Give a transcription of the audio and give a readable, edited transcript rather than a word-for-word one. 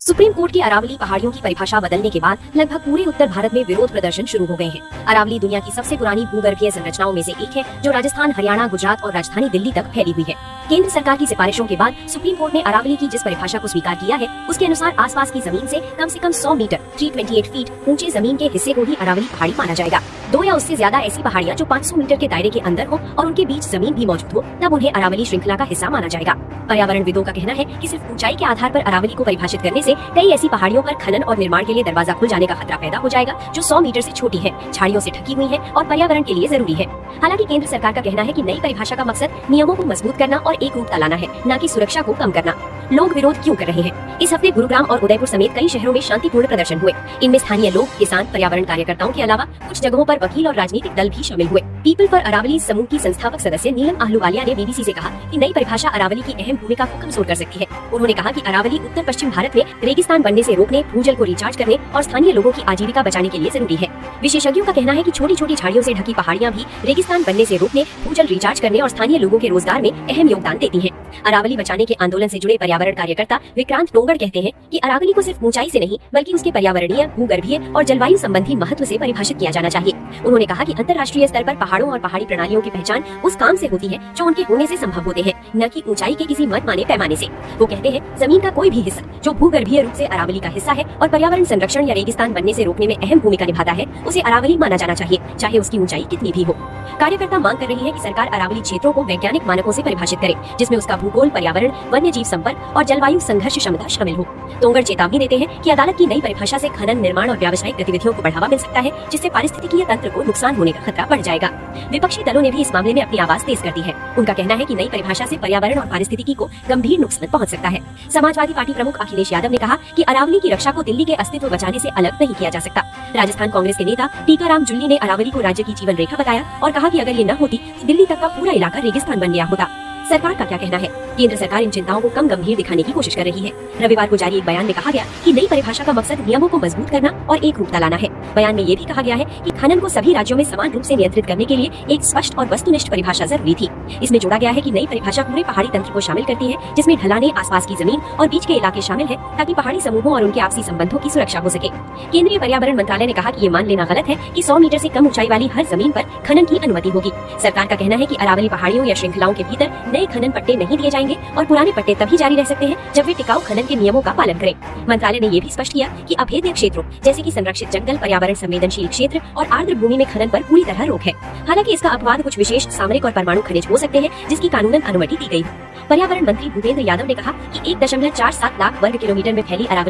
Supreme court की अरावली पहाड़ियों की परिभाषा बदलने के बाद लगभग पूरे उत्तर भारत में विरोध प्रदर्शन शुरू हो गए हैं। अरावली दुनिया की सबसे पुरानी भूगर्भीय संरचनाओं में से एक है, जो राजस्थान, हरियाणा, गुजरात और राजधानी दिल्ली तक फैली हुई है। केंद्र सरकार की सिफारिशों के बाद सुप्रीम कोर्ट ने अरावली की जिस परिभाषा को स्वीकार किया है, उसके अनुसार आसपास की जमीन से कम 100 मीटर 328 फीट ऊंचे जमीन के हिस्से को ही अरावली पहाड़ी माना जाएगा। 2 या उससे ज्यादा ऐसी पहाड़ियाँ जो 500 मीटर के दायरे के अंदर हो और उनके बीच जमीन भी मौजूद हो, तब उन्हें अरावली श्रृंखला का हिस्सा माना जाएगा। पर्यावरणविदों का कहना है कि सिर्फ ऊंचाई के आधार पर अरावली को परिभाषित करने से कई ऐसी पहाड़ियों पर खनन और निर्माण के लिए दरवाजा खुल जाने का खतरा पैदा हो जाएगा, जो 100 मीटर से छोटी है, झाड़ियों से ढकी हुई है और पर्यावरण के लिए जरूरी है। हालांकि केंद्र सरकार का कहना है कि नई परिभाषा का मकसद नियमों को मजबूत करना और एकरूपता लाना है, न कि सुरक्षा को कम करना। लोग विरोध क्यों कर रहे हैं? इस हफ्ते गुरुग्राम और उदयपुर समेत कई शहरों में शांतिपूर्ण प्रदर्शन हुए। इनमें स्थानीय लोग, किसान, पर्यावरण कार्यकर्ताओं के अलावा कुछ जगहों पर वकील और राजनीतिक दल भी शामिल हुए। पीपल फॉर अरावली समूह की संस्थापक सदस्य नीलम आहलूवालिया ने बीबीसी से कहा कि नई परिभाषा अरावली की अहम भूमिका को कमजोर कर सकती है। उन्होंने कहा कि अरावली उत्तर पश्चिम भारत में रेगिस्तान बनने से रोकने, भूजल को रिचार्ज करने और स्थानीय लोगों की आजीविका बचाने के लिए जरूरी है। विशेषज्ञों का कहना है कि छोटी छोटी झाड़ियों से ढकी पहाड़ियां भी रेगिस्तान बनने से रोकने, भूजल रिचार्ज करने और स्थानीय लोगों के रोजगार में अहम योगदान देती हैं। अरावली बचाने के आंदोलन से जुड़े पर्यावरण कार्यकर्ता विक्रांत टोंगड़ कहते हैं कि अरावली को सिर्फ ऊंचाई से नहीं, बल्कि उसके पर्यावरणीय, भूगर्भीय और जलवायु संबंधी महत्व से परिभाषित किया जाना चाहिए। उन्होंने कहा कि अंतर्राष्ट्रीय स्तर पर पहाड़ों और पहाड़ी प्रणालियों की पहचान उस काम से होती है जो उनके होने से संभव होते हैं, न कि ऊंचाई के किसी मनमाने पैमाने से। वो कहते हैं, जमीन का कोई भी हिस्सा जो भूगर्भीय रूप से अरावली का हिस्सा है और पर्यावरण संरक्षण या रेगिस्तान बनने से रोकने में अहम भूमिका निभाता है, उसे अरावली माना जाना चाहिए, चाहे उसकी ऊंचाई कितनी भी हो। कार्यकर्ता मांग कर रही है कि सरकार अरावली क्षेत्रों को वैज्ञानिक मानकों से परिभाषित करे, जिसमें उसका भूगोल, पर्यावरण, वन्य जीव संपर्क और जलवायु संघर्ष क्षमता शामिल हो। टोंगड़ चेतावनी देते हैं कि अदालत की नई परिभाषा से खनन, निर्माण और व्यावसायिक गतिविधियों को बढ़ावा मिल सकता है, जिससे पारिस्थितिकीय तंत्र को नुकसान होने का खतरा बढ़ जाएगा। विपक्षी दलों ने भी इस मामले में अपनी आवाज तेज कर दी है। उनका कहना है कि नई परिभाषा से पर्यावरण और पारिस्थितिकी को गंभीर नुकसान पहुंच सकता है। समाजवादी पार्टी प्रमुख अखिलेश यादव ने कहा कि अरावली की रक्षा को दिल्ली के अस्तित्व बचाने से अलग नहीं किया जा सकता। राजस्थान कांग्रेस के नेता टीकाराम जुल्ली ने अरावली को राज्य की जीवन रेखा बताया और कहा कि अगर ये न होती तो दिल्ली तक का पूरा इलाका रेगिस्तान बन गया होता। सरकार का क्या कहना है? केंद्र सरकार इन चिंताओं को कम गंभीर दिखाने की कोशिश कर रही है। रविवार को जारी एक बयान में कहा गया कि नई परिभाषा का मकसद नियमों को मजबूत करना और एकरूपता लाना है। बयान में ये भी कहा गया है कि खनन को सभी राज्यों में समान रूप से नियंत्रित करने के लिए एक स्पष्ट और वस्तुनिष्ठ परिभाषा जरूरी थी। इसमें जोड़ा गया है कि नई परिभाषा पूरे पहाड़ी तंत्र को शामिल करती है, जिसमें ढलाने, आसपास की जमीन और बीच के इलाके शामिल है, ताकि पहाड़ी समूहों और उनके आपसी संबंधों की सुरक्षा हो सके। केंद्रीय पर्यावरण मंत्रालय ने कहा कि ये मान लेना गलत है कि 100 मीटर से कम ऊंचाई वाली हर जमीन पर खनन की अनुमति होगी। सरकार का कहना है कि अरावली पहाड़ियों या श्रृंखलाओं के भीतर नए खनन पट्टे नहीं दिए जाएंगे और पुराने पट्टे तभी जारी रह सकते हैं जब वे टिकाऊ खनन के नियमों का पालन करें। मंत्रालय ने ये भी स्पष्ट किया कि अभेद्य क्षेत्रों जैसे कि संरक्षित जंगल, पर्यावरण संवेदनशील क्षेत्र और आर्द्र भूमि में खनन पर पूरी तरह रोक है। हालांकि इसका अपवाद कुछ विशेष सामरिक और परमाणु खनिज हो सकते हैं, जिसकी कानूनन अनुमति दी गई है। पर्यावरण मंत्री भूपेंद्र यादव ने कहा कि 1.47 लाख वर्ग किलोमीटर में फैली अरावली